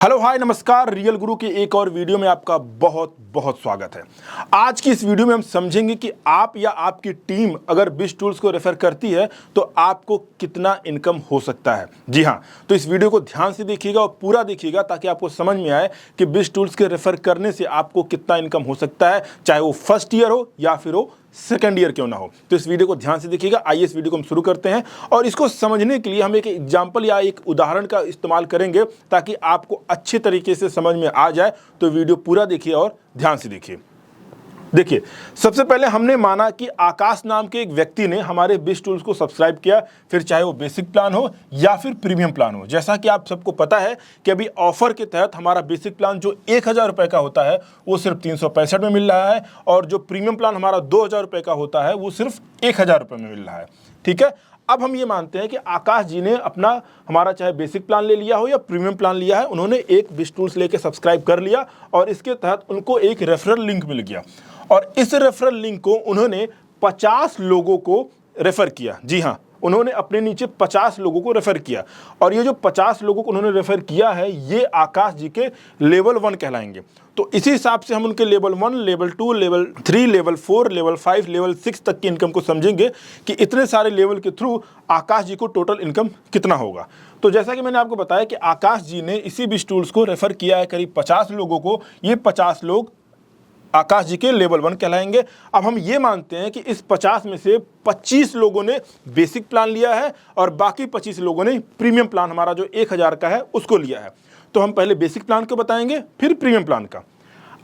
Hello hi नमस्कार। Real गुरु के एक और वीडियो में आपका बहुत बहुत स्वागत है। आज की इस वीडियो में हम समझेंगे कि आप या आपकी टीम अगर बिज टूल्स को रेफर करती है तो आपको कितना इनकम हो सकता है। जी हाँ, तो इस वीडियो को ध्यान से देखिएगा और पूरा देखिएगा ताकि आपको समझ में आए कि बिज टूल्स के रेफर करने से आपको कितना इनकम हो सकता है, चाहे वो फर्स्ट ईयर हो या फिर वो सेकेंड ईयर क्यों ना हो। तो इस वीडियो को ध्यान से देखिएगा। आइए इस वीडियो को हम शुरू करते हैं और इसको समझने के लिए हम एक एग्जाम्पल या एक उदाहरण का इस्तेमाल करेंगे ताकि आपको अच्छे तरीके से समझ में आ जाए। तो वीडियो पूरा देखिए और ध्यान से देखिए। देखिए, सबसे पहले हमने माना कि आकाश नाम के एक व्यक्ति ने हमारे बिज टूल्स को सब्सक्राइब किया, फिर चाहे वो बेसिक प्लान हो या फिर प्रीमियम प्लान हो। जैसा कि आप सबको पता है कि अभी ऑफर के तहत हमारा बेसिक प्लान जो 1000 रुपये का होता है वो सिर्फ 365 में मिल रहा है और जो प्रीमियम प्लान हमारा 2000 रुपये का होता है वो सिर्फ 1000 रुपये में मिल रहा है। ठीक है, अब हम ये मानते हैं कि आकाश जी ने अपना हमारा चाहे बेसिक प्लान ले लिया हो या प्रीमियम प्लान लिया है, उन्होंने एक बिज टूल्स लेके सब्सक्राइब कर लिया और इसके तहत उनको एक रेफरल लिंक मिल गया और इस रेफरल लिंक को उन्होंने 50 लोगों को रेफर किया। जी हाँ, उन्होंने अपने नीचे 50 लोगों को रेफर किया और ये जो 50 लोगों को उन्होंने रेफर किया है ये आकाश जी के लेवल 1 कहलाएंगे। तो इसी हिसाब से हम उनके level 1, level 2, level 3, level 4, level 5, level 6 तक की इनकम को समझेंगे कि इतने सारे लेवल के थ्रू आकाश जी को टोटल इनकम कितना होगा। तो जैसा कि मैंने आपको बताया कि आकाश जी ने इसी बिज टूल्स को रेफर किया है करीब 50 लोगों को। ये 50 लोग आकाश जी के लेवल 1 कहलाएंगे। अब हम ये मानते हैं कि इस 50 में से 25 लोगों ने बेसिक प्लान लिया है और बाकी 25 लोगों ने प्रीमियम प्लान हमारा जो 1000 का है उसको लिया है। तो हम पहले बेसिक प्लान को बताएंगे फिर प्रीमियम प्लान का।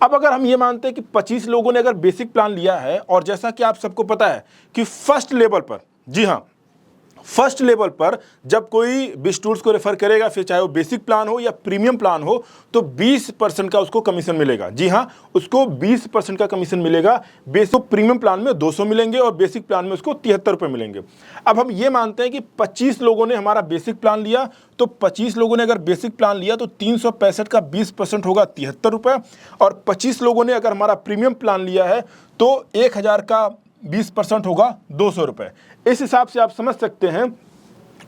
अब अगर हम ये मानते हैं कि 25 लोगों ने अगर बेसिक प्लान लिया है और जैसा कि आप सबको पता है कि फर्स्ट लेवल पर, जी हाँ, फर्स्ट लेवल पर जब कोई बिज टूल्स को रेफर करेगा, फिर चाहे वो बेसिक प्लान हो या प्रीमियम प्लान हो, तो 20% का उसको कमीशन मिलेगा। जी हाँ, उसको 20% का कमीशन मिलेगा। बेसिक प्रीमियम प्लान में 200 मिलेंगे और बेसिक प्लान में उसको 73 रुपये मिलेंगे। अब हम ये मानते हैं कि 25 लोगों ने हमारा बेसिक प्लान लिया, तो 25 लोगों ने अगर बेसिक प्लान लिया तो 365 का 20% होगा 73 रुपये और 25 लोगों ने अगर हमारा प्रीमियम प्लान लिया है तो 1000 का 20% होगा 200 रुपये। इस हिसाब से आप समझ सकते हैं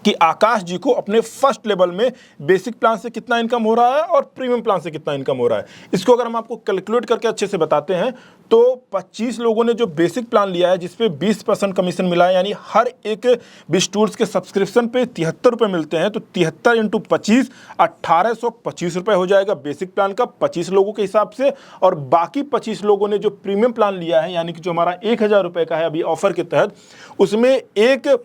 कि आकाश जी को अपने फर्स्ट लेवल में बेसिक प्लान से कितना इनकम हो रहा है और प्रीमियम प्लान से कितना इनकम हो रहा है। इसको अगर हम आपको कैलकुलेट करके अच्छे से बताते हैं तो 25 लोगों ने जो बेसिक प्लान लिया है जिसपे 20% कमीशन मिला है, यानी हर एक बिज टूल्स के सब्सक्रिप्शन पे 73 रुपये मिलते हैं, तो 73 × 25 1825 रुपये हो जाएगा बेसिक प्लान का 25 लोगों के हिसाब से। और बाकी 25 लोगों ने जो प्रीमियम प्लान लिया है, यानी कि जो हमारा 1000 रुपये का है अभी ऑफर के तहत, उसमें एक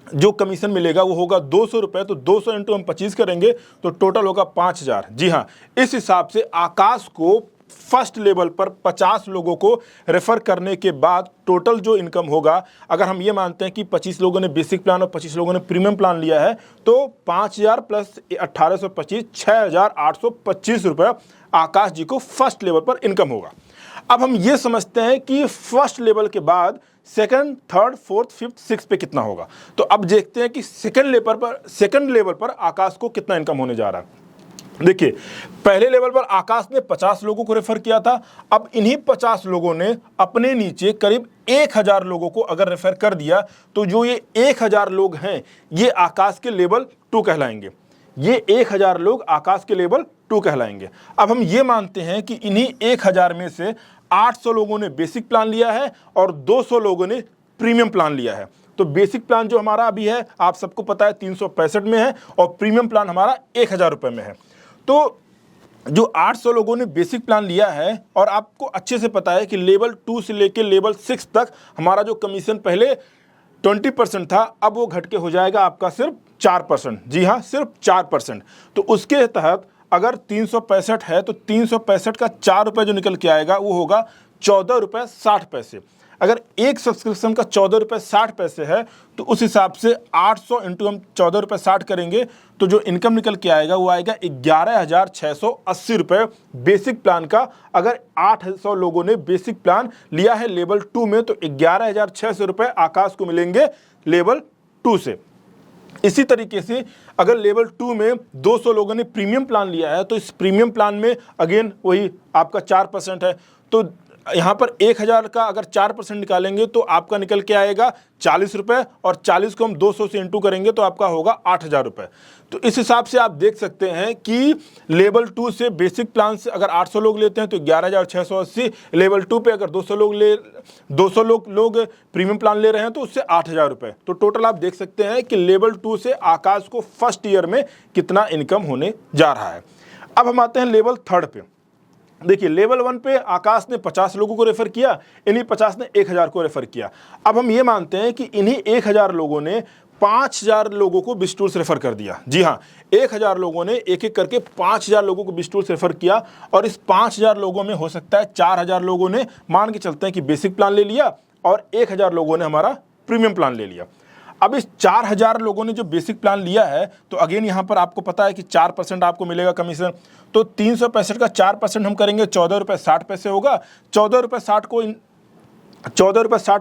जो कमीशन मिलेगा वो होगा 200 रुपये। तो 200 × हम 25 करेंगे तो टोटल होगा 5000। जी हाँ, इस हिसाब से आकाश को फर्स्ट लेवल पर 50 लोगों को रेफर करने के बाद टोटल जो इनकम होगा, अगर हम ये मानते हैं कि 25 लोगों ने बेसिक प्लान और 25 लोगों ने प्रीमियम प्लान लिया है, तो 5000 प्लस 1825 6825 रुपये आकाश जी को फर्स्ट लेवल पर इनकम होगा। अब हम ये समझते हैं कि फर्स्ट लेवल के बाद second, third, fourth, fifth, six पे कितना होगा। तो अब देखते हैं कि सेकंड लेवल पर आकाश को कितना इनकम होने जा रहा है। देखिए, पहले लेवल पर आकाश ने 50 लोगों को रेफर किया था। अब इन्हीं 50 लोगों ने अपने नीचे करीब 1000 लोगों को अगर रेफर कर दिया तो जो ये 1000 लोग हैं ये आकाश के लेवल 2 कहलाएंगे। ये 1000 लोग आकाश के लेवल 2 कहलाएंगे। अब हम ये मानते हैं कि इन्हीं 1000 में से 800 लोगों ने बेसिक प्लान लिया है और 200 लोगों ने प्रीमियम प्लान लिया है। तो बेसिक प्लान जो हमारा अभी है आप सबको पता है 365 में है और प्रीमियम प्लान हमारा 1000 रुपये में है। तो जो 800 लोगों ने बेसिक प्लान लिया है, और आपको अच्छे से पता है कि लेवल 2 से लेकर लेवल 6 तक हमारा जो कमीशन पहले 20% था, अब वो घट के हो जाएगा आपका सिर्फ 4%। जी हाँ, सिर्फ 4%। तो उसके तहत अगर 365 है तो 365 का 4 रुपये जो निकल के आएगा वो होगा 14 रुपये 60 पैसे। अगर एक सब्सक्रिप्शन का 14 रुपये 60 पैसे है तो उस हिसाब से 800 × हम 14 रुपये 60 करेंगे तो जो इनकम निकल के आएगा वो आएगा 11680 रुपये बेसिक प्लान का। अगर 800 लोगों ने बेसिक प्लान लिया है लेवल 2 में तो 11600 रुपये आकाश को मिलेंगे लेवल 2 से। इसी तरीके से अगर लेवल 2 में 200 लोगों ने प्रीमियम प्लान लिया है तो इस प्रीमियम प्लान में अगेन वही आपका 4% है, तो यहाँ पर 1000 का अगर 4% निकालेंगे तो आपका निकल के आएगा 40 रुपये, और 40 को हम 200 से इंटू करेंगे तो आपका होगा 8000 रुपये। तो इस हिसाब से आप देख सकते हैं कि लेवल 2 से बेसिक प्लान से अगर 800 लोग लेते हैं तो 11680, लेवल 2 पे अगर 200 लोग प्रीमियम प्लान ले रहे हैं तो उससे 8000 रुपये। तो टोटल आप देख सकते हैं कि लेवल 2 से आकाश को फर्स्ट ईयर में कितना इनकम होने जा रहा है। अब हम आते हैं लेवल 3 पे। देखिए, लेवल 1 पे आकाश ने 50 लोगों को रेफर किया, इन्हीं 50 ने 1000 को रेफर किया। अब हम ये मानते हैं कि इन्हीं 1000 लोगों ने 5000 लोगों को बिज टूल्स रेफर कर दिया। जी हाँ, 1000 लोगों ने एक एक करके 5000 लोगों को बिज टूल्स रेफर किया, और इस 5000 लोगों में हो सकता है 4000 लोगों ने, मान के चलते हैं कि बेसिक प्लान ले लिया, और 1000 लोगों ने हमारा प्रीमियम प्लान ले लिया। अब इस 4000 लोगों ने जो बेसिक प्लान लिया है, तो अगेन यहाँ पर आपको पता है कि 4% आपको मिलेगा कमीशन। तो 365 का 4% हम करेंगे, 14 रुपये 60 पैसे होगा। 14 रुपये 60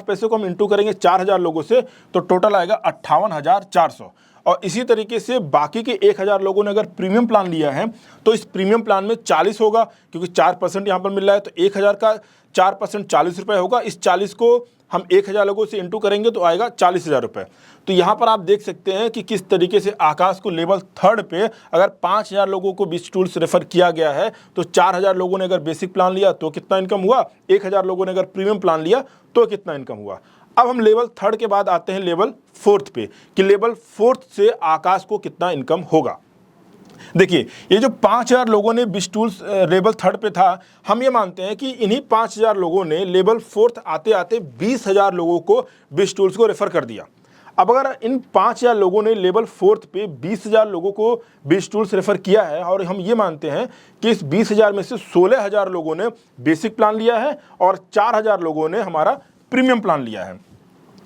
पैसे को हम इंटू करेंगे 4000 लोगों से, तो टोटल आएगा 58,400। और इसी तरीके से बाकी के 1000 लोगों ने अगर प्रीमियम प्लान लिया है तो इस प्रीमियम प्लान में 40 होगा, क्योंकि 4% यहाँ पर मिल रहा है, तो 1000 का 4% 40 रुपये होगा। इस 40 को हम 1000 लोगों से इंटू करेंगे तो आएगा 40,000 रुपये। तो यहाँ पर आप देख सकते हैं कि किस तरीके से आकाश को लेवल 3 पे अगर 5000 लोगों को बिज टूल्स रेफर किया गया है, तो 4000 लोगों ने अगर बेसिक प्लान लिया तो कितना इनकम हुआ, 1000 लोगों ने अगर प्रीमियम प्लान लिया तो कितना इनकम हुआ। अब हम लेवल 3 के बाद आते हैं लेवल 4 पे, कि लेवल 4 से आकाश को कितना इनकम होगा। देखिए, ये जो 5000 लोगों ने बिज टूल्स लेवल 3 पे था, हम ये मानते हैं कि इन्हीं 5000 लोगों ने लेवल 4 आते आते 20000 लोगों को बिज टूल्स को रेफर कर दिया। अब अगर इन 5000 लोगों ने लेवल 4 पे 20000 लोगों को बिज टूल्स रेफर किया है, और हम ये मानते हैं कि इस 20000 में से 16000 लोगों ने बेसिक प्लान लिया है और 4000 लोगों ने हमारा प्रीमियम प्लान लिया है।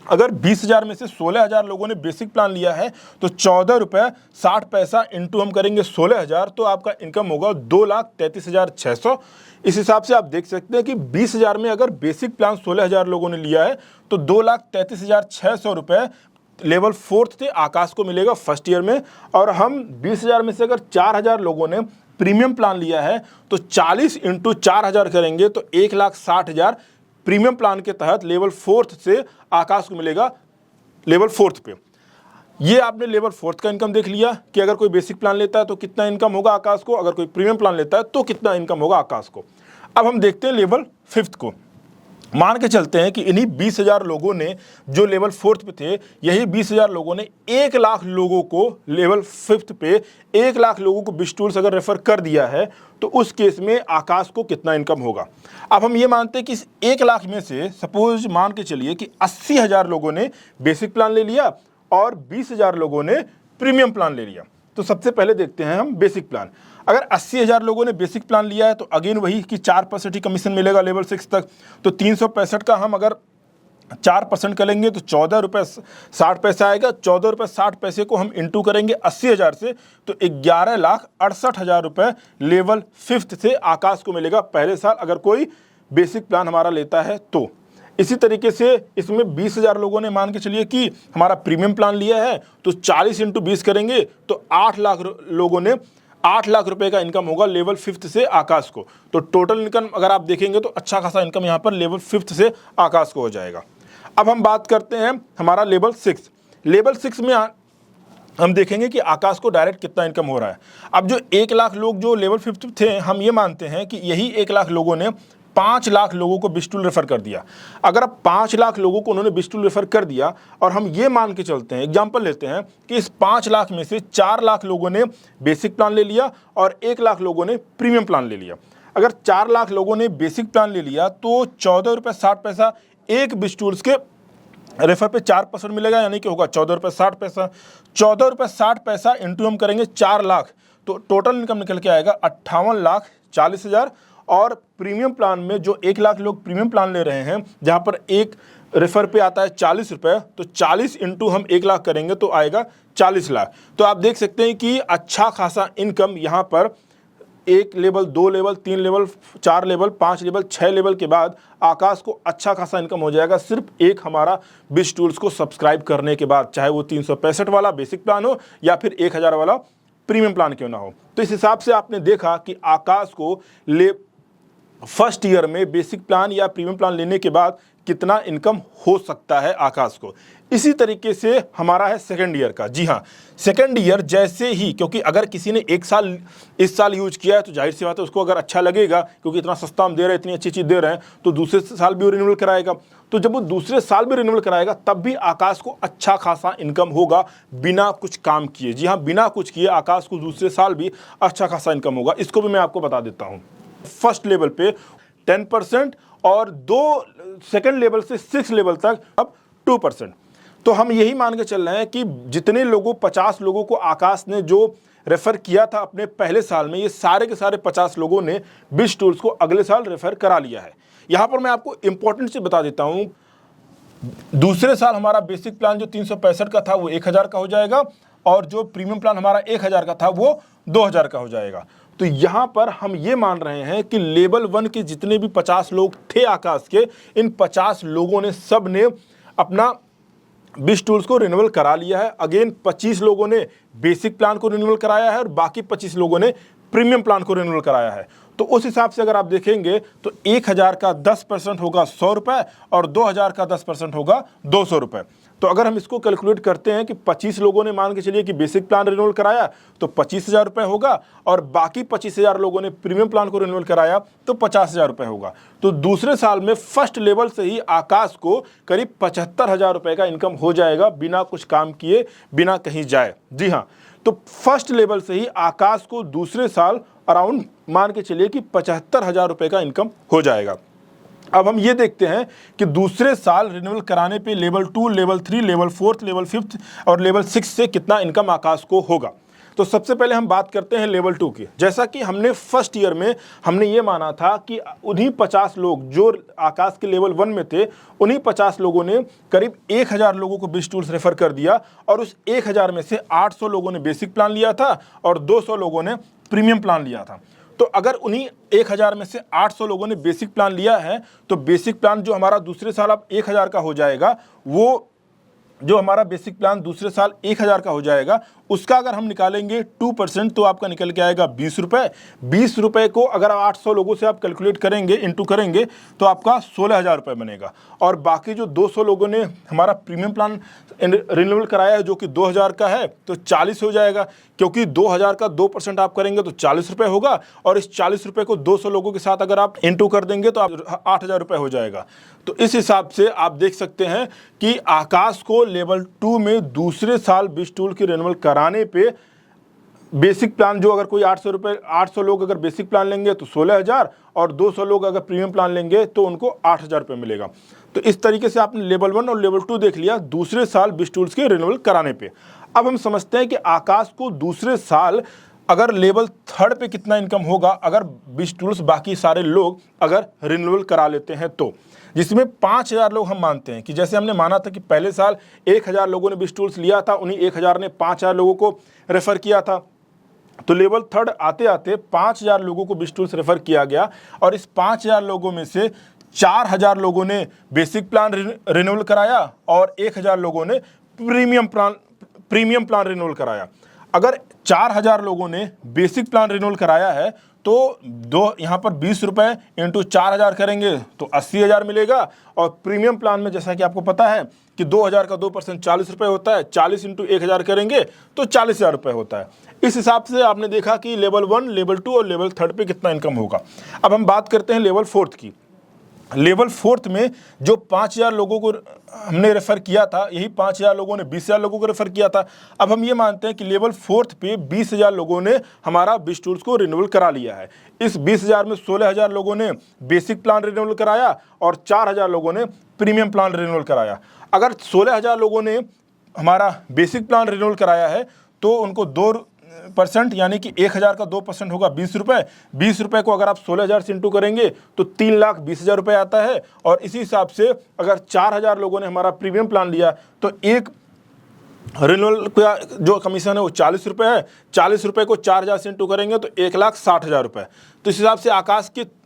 अगर 20000 में से 16000 लोगों ने बेसिक प्लान लिया है तो 14 रुपये 60 पैसा इंटू हम करेंगे 16000, तो आपका इनकम होगा 2,33,600। इस हिसाब से आप देख सकते हैं कि 20000 में अगर बेसिक प्लान 16000 लोगों ने लिया है तो 2,33,600 रुपये लेवल 4 से आकाश को मिलेगा फर्स्ट ईयर में। और हम 20000 में से अगर 4000 लोगों ने प्रीमियम प्लान लिया है तो 40 इंटू 4000 करेंगे तो 1,60,000 प्रीमियम प्लान के तहत लेवल 4 से आकाश को मिलेगा लेवल 4 पे। ये आपने लेवल 4 का इनकम देख लिया कि अगर कोई बेसिक प्लान लेता है तो कितना इनकम होगा आकाश को, अगर कोई प्रीमियम प्लान लेता है तो कितना इनकम होगा आकाश को। अब हम देखते हैं लेवल 5 को। मान के चलते हैं कि इन्हीं 20000 लोगों ने जो लेवल 4 पे थे, यही 20000 लोगों ने 1 लाख लोगों को लेवल 5 पे 1 लाख लोगों को बिज टूल्स अगर रेफर कर दिया है, तो उस केस में आकाश को कितना इनकम होगा। अब हम ये मानते हैं कि इस 1 लाख में से सपोज मान के चलिए कि 80,000 लोगों ने बेसिक प्लान ले लिया और 20,000 लोगों ने प्रीमियम प्लान ले लिया। तो सबसे पहले देखते हैं हम बेसिक प्लान। अगर 80,000 लोगों ने बेसिक प्लान लिया है तो अगेन वही कि 4% ही कमीशन मिलेगा लेवल 6 तक। तो 365 का हम अगर 4% करेंगे तो 14 रुपये 60 पैसा आएगा। 14 रुपये 60 पैसे को हम इंटू करेंगे 80,000 से तो 11,68,000 रुपये लेवल 5 से आकाश को मिलेगा पहले साल, अगर कोई बेसिक प्लान हमारा लेता है तो। इसी तरीके से इसमें 20,000 लोगों ने मान के चलिए कि हमारा प्रीमियम प्लान लिया है, तो 40 इंटू 20 करेंगे तो 8 लाख लोगों ने 8 लाख रुपए का इनकम होगा लेवल 5 से आकाश को। तो टोटल इनकम अगर आप देखेंगे तो अच्छा खासा इनकम यहाँ पर लेवल 5 से आकाश को हो जाएगा। अब हम बात करते हैं हमारा लेवल 6। लेवल 6 में हम देखेंगे कि आकाश को डायरेक्ट कितना इनकम हो रहा है। अब जो 1 लाख लोग जो लेवल 5 थे, हम ये मानते हैं कि यही 1 लाख लोगों ने 5 लाख लोगों को बिज टूल रेफर कर दिया। अगर अब 5 लाख लोगों को उन्होंने बिज टूल रेफर कर दिया और हम ये मान के चलते हैं, एग्जांपल लेते हैं कि इस 5 लाख में से 4 लाख लोगों ने बेसिक प्लान ले लिया और 1 लाख लोगों ने प्रीमियम प्लान ले लिया। अगर 4 लाख लोगों ने बेसिक प्लान ले लिया तो 14 रुपये 60 पैसा एक बिज टूल्स के रेफर पे 4% मिलेगा, यानी कि होगा 14 रुपये 60 पैसा। 14 रुपये 60 पैसा इंटू हम करेंगे 4 लाख, तो टोटल इनकम निकल के आएगा 58,40,000। और प्रीमियम प्लान में जो 1 लाख लोग प्रीमियम प्लान ले रहे हैं, जहां पर एक रेफर पे आता है 40 रुपये, तो 40 इंटू हम 1 लाख करेंगे तो आएगा 40 लाख। तो आप देख सकते हैं कि अच्छा खासा इनकम यहाँ पर 1 level 2 level 3 level 4 level 5 level 6 level के बाद आकाश को अच्छा खासा इनकम हो जाएगा सिर्फ एक हमारा बिज टूल्स को सब्सक्राइब करने के बाद, चाहे वो 365 वाला बेसिक प्लान हो या फिर 1000 वाला प्रीमियम प्लान क्यों ना हो। तो इस हिसाब से आपने देखा कि आकाश को फर्स्ट ईयर में बेसिक प्लान या प्रीमियम प्लान लेने के बाद कितना इनकम हो सकता है आकाश को। इसी तरीके से हमारा है सेकंड ईयर का। जी हाँ, सेकंड ईयर जैसे ही, क्योंकि अगर किसी ने एक साल इस साल यूज किया है तो जाहिर सी बात है उसको अगर अच्छा लगेगा, क्योंकि इतना सस्ता हम दे रहे हैं, इतनी अच्छी चीज़ दे रहे हैं, तो दूसरे साल भी वो रिन्यूअल कराएगा। तो जब वो दूसरे साल भी रिन्यूअल कराएगा तब भी आकाश को अच्छा खासा इनकम होगा बिना कुछ काम किए। जी हाँ, बिना कुछ किए आकाश को दूसरे साल भी अच्छा खासा इनकम होगा। इसको भी मैं आपको बता देता हूँ। फर्स्ट लेवल पे 10% और 2 सेकंड लेवल से 6 लेवल तक अब 2%। तो हम यही मान के चल रहे हैं कि जितने लोगों 50 लोगों को आकाश ने जो रेफर किया था अपने पहले साल में, ये सारे के सारे 50 लोगों ने बिश टूल्स को अगले साल रेफर करा लिया है। यहां पर मैं आपको इंपॉर्टेंट से बता देता हूं, दूसरे साल हमारा बेसिक प्लान जो 365 का था वो 1000 का हो जाएगा, और जो प्रीमियम प्लान हमारा 1000 का था वो 2000 का हो जाएगा। तो यहां पर हम ये मान रहे हैं कि लेवल 1 के जितने भी 50 लोग थे आकाश के, इन 50 लोगों ने सब ने अपना बिश टूल्स को रिन्यूअल करा लिया है। अगेन 25 लोगों ने बेसिक प्लान को रिन्यूअल कराया है और बाकी 25 लोगों ने प्रीमियम प्लान को रिन्यूअल कराया है। तो उस हिसाब से अगर आप देखेंगे तो 1000 का 10% होगा 100 रुपये और 2000 का 10% होगा 200 रुपये। तो अगर हम इसको कैलकुलेट करते हैं कि 25 लोगों ने मान के चलिए कि बेसिक प्लान रिन्यूअल कराया तो 25,000 रुपये होगा, और बाकी 25,000 लोगों ने प्रीमियम प्लान को रिन्यूअल कराया तो 50,000 रुपये होगा। तो दूसरे साल में फर्स्ट लेवल से ही आकाश को करीब 75,000 रुपये का इनकम हो जाएगा बिना कुछ काम किए, बिना कहीं जाए। जी हाँ, तो फर्स्ट लेवल से ही आकाश को दूसरे साल अराउंड मान के चलिए कि 75,000 रुपये का इनकम हो जाएगा। अब हम ये देखते हैं कि दूसरे साल रिन्यूअल कराने पे लेवल 2, लेवल 3, लेवल 4, लेवल 5 और लेवल 6 से कितना इनकम आकाश को होगा। तो सबसे पहले हम बात करते हैं लेवल 2 की। जैसा कि हमने फर्स्ट ईयर में हमने ये माना था कि उन्हीं 50 लोग जो आकाश के लेवल 1 में थे, उन्हीं 50 लोगों ने करीब 1000 लोगों को बिश टूल्स रेफर कर दिया, और उस 1000 में से 800 लोगों ने बेसिक प्लान लिया था और 200 लोगों ने प्रीमियम प्लान लिया था। तो अगर उन्हीं 1000 में से 800 लोगों ने बेसिक प्लान लिया है तो बेसिक प्लान जो हमारा दूसरे साल अब 1000 का हो जाएगा, वो जो हमारा बेसिक प्लान दूसरे साल 1000 का हो जाएगा, उसका अगर हम निकालेंगे 2% तो आपका निकल के आएगा 20 रुपये। 20 रुपये को अगर 800 लोगों से आप कैलकुलेट करेंगे, इंटू करेंगे, तो आपका 16,000 रुपये बनेगा। और बाकी जो 200 लोगों ने हमारा प्रीमियम प्लान रिन्यूअल कराया है जो कि 2000 का है, तो 40 हो जाएगा, क्योंकि 2000 का 2% आप करेंगे तो 40 रुपये होगा, और इस 40 रुपये को 200 लोगों के साथ अगर आप इंटू कर देंगे तो आप 8,000 रुपये हो जाएगा। तो इस हिसाब से आप देख सकते हैं कि आकाश को लेवल 2 में दूसरे साल बिश टूल की रिन्यूअल कराने पे बेसिक प्लान जो अगर कोई 800 लोग अगर बेसिक प्लान लेंगे तो 16,000, और 200 लोग अगर प्रीमियम प्लान लेंगे तो उनको 8,000 रुपये मिलेगा। तो इस तरीके से आपने लेवल 1 और लेवल 2 देख लिया दूसरे साल बिश टूल्स के रिन्यूअल कराने पे। अब हम समझते हैं कि आकाश को दूसरे साल अगर लेवल 3 पे कितना इनकम होगा अगर बिश टूल्स बाकी सारे लोग अगर रिन्यूअल करा लेते हैं तो, जिसमें 5,000 लोग हम मानते हैं कि जैसे हमने माना था कि पहले साल 1000 लोगों ने बिश टूल्स लिया था, उन्हीं 1000 ने 5,000 लोगों को रेफर किया था। तो लेवल 3 आते आते 5,000 लोगों को बिश टूल्स रेफर किया गया, और इस 5,000 लोगों में से 4,000 लोगों ने बेसिक प्लान रिन्यूअल कराया और 1,000 लोगों ने प्रीमियम प्लान रिन्यूअल कराया। अगर 4,000 लोगों ने बेसिक प्लान रिन्यूअल कराया है तो यहाँ पर 20 रुपये इंटू 4,000 करेंगे तो 80,000 मिलेगा, और प्रीमियम प्लान में जैसा कि आपको पता है कि 2000 का 2% 40 रुपये होता है, 40 इंटू 1000 करेंगे तो 40,000 रुपये होता है। इस हिसाब से आपने देखा कि लेवल 1, लेवल 2 और लेवल 3 पे कितना इनकम होगा। अब हम बात करते हैं लेवल 4 की। लेवल 4 में जो 5,000 लोगों को हमने रेफ़र किया था, यही 5,000 लोगों ने 20,000 लोगों को रेफ़र किया था। अब हम ये मानते हैं कि लेवल 4 पे 20,000 लोगों ने हमारा बिश टूल्स को रिन्यूअल करा लिया है। इस 20,000 में 16,000 लोगों ने बेसिक प्लान रिन्यूअल कराया और 4,000 लोगों ने प्रीमियम प्लान रिन्यूअल कराया। अगर 16,000 लोगों ने हमारा बेसिक प्लान रिन्यूअल कराया है तो उनको 2% यानी कि 1,000 का 2% होगा 20 रुपये। 20 रुपये को अगर आप 16,000 से इंटू करेंगे तो 3,20,000 रुपये आता है। और इसी हिसाब से अगर 4,000 लोगों ने हमारा प्रीमियम प्लान लिया तो एक रिन्यूअल का जो कमीशन है वो 40 रुपये है। 40 रुपये को 4,000 से इंटू करेंगे तो 1,60,000 रुपये। तो इस हिसाब से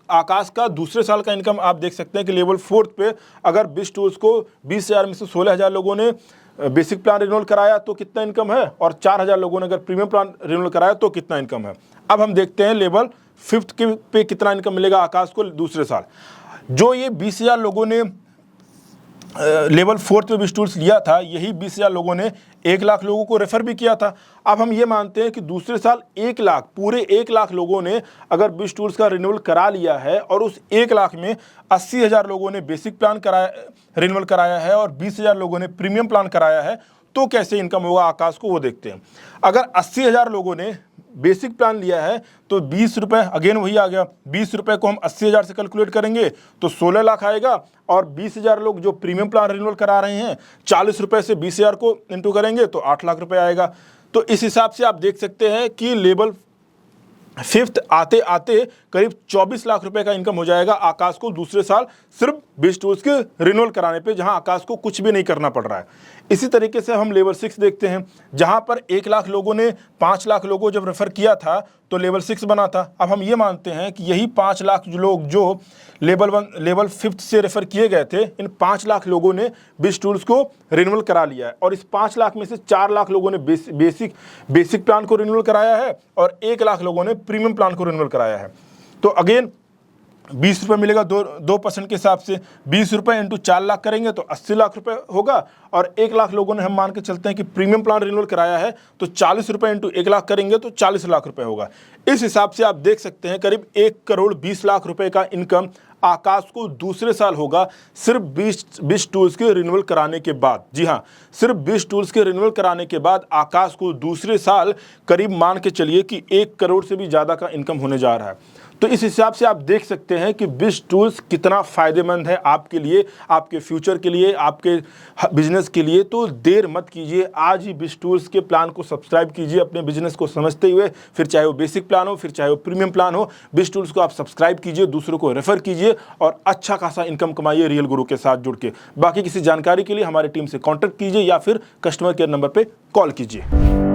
आकाश का दूसरे साल का इनकम आप देख सकते हैं कि लेवल 4 पे अगर बिश टूल्स को 20,000 में से 16,000 लोगों ने बेसिक प्लान रिन्यूअल कराया तो कितना इनकम है, और 4,000 लोगों ने अगर प्रीमियम प्लान रिन्यूअल कराया तो कितना इनकम है। अब हम देखते हैं लेवल 5th के पे कितना इनकम मिलेगा आकाश को दूसरे साल। जो ये 20,000 लोगों ने लेवल 4th पे बिज टूल्स लिया था, यही 20,000 लोगों ने 1 लाख लोगों को रेफर भी किया था। अब हम ये मानते हैं कि दूसरे साल 1 लाख, पूरे 1 लाख लोगों ने अगर बिज टूल्स का रिन्यूअल करा लिया है और उस 1 लाख में 80,000 लोगों ने बेसिक प्लान कराया, रिन्यूअल कराया है और 20,000 लोगों ने प्रीमियम प्लान कराया है, तो कैसे इनकम होगा आकाश को वो देखते हैं। अगर 80,000 लोगों ने बेसिक प्लान लिया है तो 20 रुपये, अगेन वही आ गया, 20 रुपये को हम 80,000 से कैलकुलेट करेंगे तो 16 लाख आएगा। और 20,000 लोग जो प्रीमियम प्लान रिन्यूअल करा रहे हैं, 40 रुपये से 20,000 को इंटू करेंगे तो 8 लाख रुपये आएगा। तो इस हिसाब से आप देख सकते हैं कि लेवल 5th आते आते करीब 24 लाख रुपए का इनकम हो जाएगा आकाश को दूसरे साल, सिर्फ बिज टूल्स के रिन्यूअल कराने पे, जहां आकाश को कुछ भी नहीं करना पड़ रहा है। इसी तरीके से हम लेवल 6 देखते हैं, जहां पर 1 लाख लोगों ने 5 लाख लोगों जब रेफर किया था तो लेवल 6 बना था। अब हम ये मानते हैं कि यही 5 लाख लोग जो लेवल 5th से रेफर किए गए थे, इन 5 लाख लोगों ने बिज टूल्स को रिन्यूअल करा लिया है। और इस 5 लाख में से 4 लाख लोगों ने बेसिक प्लान को रिन्यूअल कराया है और 1 लाख लोगों ने प्रीमियम प्लान को रिन्यूअल कराया है। तो अगेन 20 रुपये मिलेगा 2% के हिसाब से, 20 रुपये इंटू 4 लाख करेंगे तो 80 लाख रुपए होगा। और 1 लाख लोगों ने हम मान के चलते हैं कि प्रीमियम प्लान रिन्यूअल कराया है, तो 40 रुपये इंटू 1 लाख करेंगे तो 40 लाख रुपए होगा। इस हिसाब से आप देख सकते हैं करीब 1 करोड़ 20 लाख रुपए का इनकम आकाश को दूसरे साल होगा, सिर्फ बिज टूल्स के रिन्यूअल कराने के बाद। जी हाँ, सिर्फ बिज टूल्स के रिन्यूअल कराने के बाद आकाश को दूसरे साल करीब मान के चलिए कि 1 करोड़ से भी ज़्यादा का इनकम होने जा रहा है। तो इस हिसाब से आप देख सकते हैं कि बिज टूल्स कितना फ़ायदेमंद है आपके लिए, आपके फ्यूचर के लिए, आपके बिजनेस के लिए। तो देर मत कीजिए, आज ही बिज टूल्स के प्लान को सब्सक्राइब कीजिए अपने बिजनेस को समझते हुए, फिर चाहे वो बेसिक प्लान हो, फिर चाहे वो प्रीमियम प्लान हो। बिज टूल्स को आप सब्सक्राइब कीजिए, दूसरों को रेफर कीजिए और अच्छा खासा इनकम कमाइए रियल गुरु के साथ जुड़ के। बाकी किसी जानकारी के लिए हमारी टीम से कॉन्टैक्ट कीजिए या फिर कस्टमर केयर नंबर पर कॉल कीजिए।